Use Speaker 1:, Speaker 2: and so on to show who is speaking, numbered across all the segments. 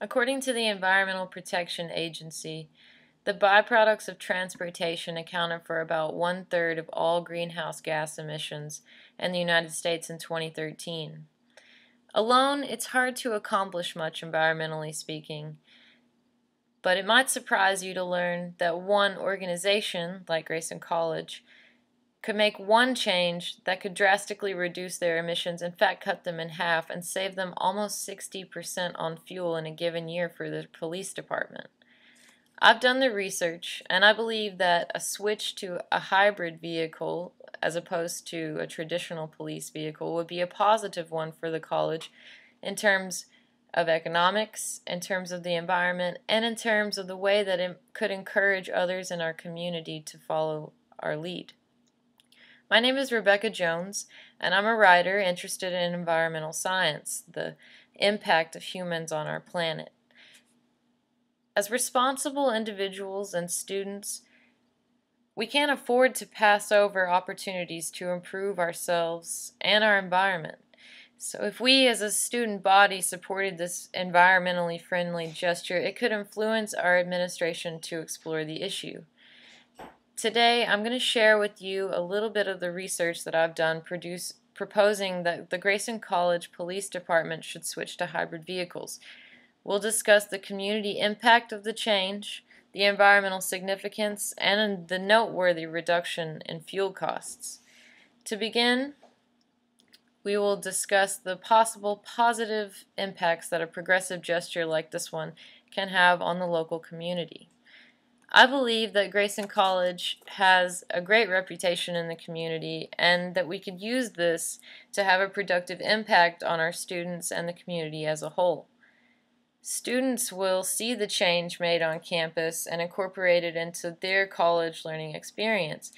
Speaker 1: According to the Environmental Protection Agency, the byproducts of transportation accounted for about 1/3 of all greenhouse gas emissions in the United States in 2013. Alone, it's hard to accomplish much environmentally speaking, but it might surprise you to learn that one organization, like Grayson College, could make one change that could drastically reduce their emissions, in fact cut them in half, and save them almost 60% on fuel in a given year for the police department. I've done the research, and I believe that a switch to a hybrid vehicle as opposed to a traditional police vehicle would be a positive one for the college in terms of economics, in terms of the environment, and in terms of the way that it could encourage others in our community to follow our lead. My name is Rebecca Jones, and I'm a writer interested in environmental science, the impact of humans on our planet. As responsible individuals and students, we can't afford to pass over opportunities to improve ourselves and our environment. So if we as a student body supported this environmentally friendly gesture, it could influence our administration to explore the issue. Today, I'm going to share with you a little bit of the research that I've done proposing that the Grayson College Police Department should switch to hybrid vehicles. We'll discuss the community impact of the change, the environmental significance, and the noteworthy reduction in fuel costs. To begin, we will discuss the possible positive impacts that a progressive gesture like this one can have on the local community. I believe that Grayson College has a great reputation in the community and that we could use this to have a productive impact on our students and the community as a whole. Students will see the change made on campus and incorporate it into their college learning experience.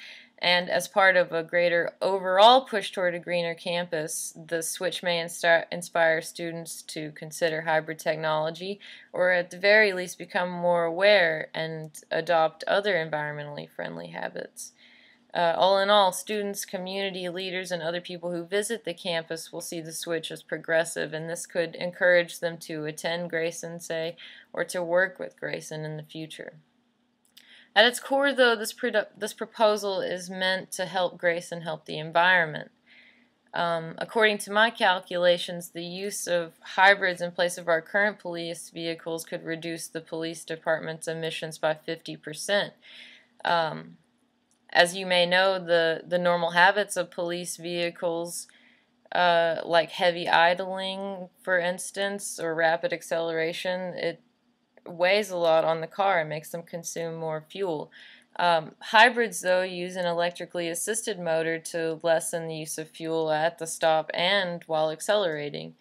Speaker 1: And as part of a greater overall push toward a greener campus, the switch may inspire students to consider hybrid technology, or at the very least become more aware and adopt other environmentally friendly habits. All in all, students, community leaders, and other people who visit the campus will see the switch as progressive, and this could encourage them to attend Grayson, say, or to work with Grayson in the future. At its core, though, this proposal is meant to help Grayson help the environment. According to my calculations, the use of hybrids in place of our current police vehicles could reduce the police department's emissions by 50%. As you may know, the normal habits of police vehicles, like heavy idling, for instance, or rapid acceleration, it weighs a lot on the car and makes them consume more fuel. Hybrids, though, use an electrically assisted motor to lessen the use of fuel at the stop and while accelerating.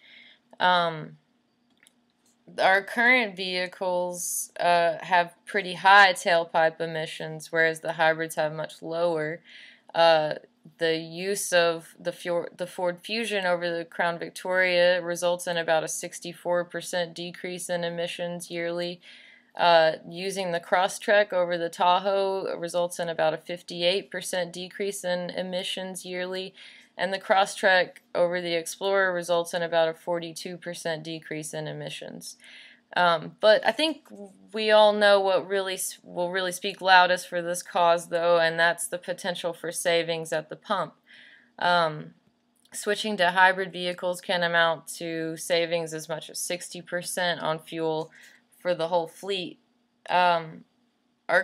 Speaker 1: Our current vehicles have pretty high tailpipe emissions, whereas the hybrids have much lower. The use of the Ford Fusion over the Crown Victoria results in about a 64% decrease in emissions yearly. Using the Crosstrek over the Tahoe results in about a 58% decrease in emissions yearly, and the Crosstrek over the Explorer results in about a 42% decrease in emissions. But I think we all know what will really speak loudest for this cause, though, and that's the potential for savings at the pump. Switching to hybrid vehicles can amount to savings as much as 60% on fuel for the whole fleet. Our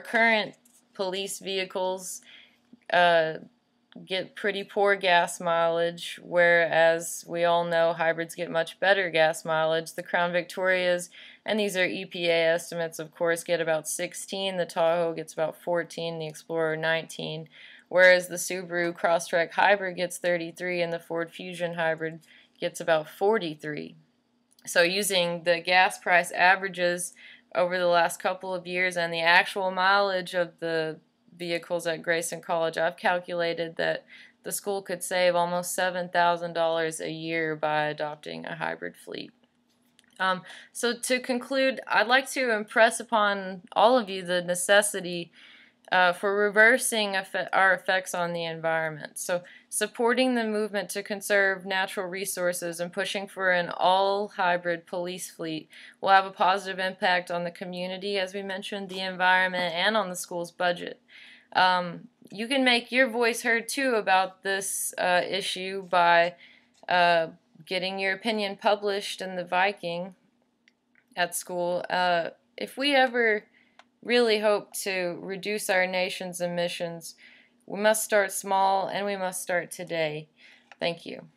Speaker 1: current police vehicles get pretty poor gas mileage, whereas we all know hybrids get much better gas mileage. The Crown Victorias, and these are EPA estimates, of course, get about 16, the Tahoe gets about 14, the Explorer 19, whereas the Subaru Crosstrek Hybrid gets 33 and the Ford Fusion Hybrid gets about 43. So using the gas price averages over the last couple of years and the actual mileage of the vehicles at Grayson College, I've calculated that the school could save almost $7,000 a year by adopting a hybrid fleet. So to conclude, I'd like to impress upon all of you the necessity for reversing our effects on the environment. So supporting the movement to conserve natural resources and pushing for an all-hybrid police fleet will have a positive impact on the community, as we mentioned, the environment, and on the school's budget. You can make your voice heard too about this issue by getting your opinion published in the Viking at school. If we ever really hope to reduce our nation's emissions, we must start small, and we must start today. Thank you.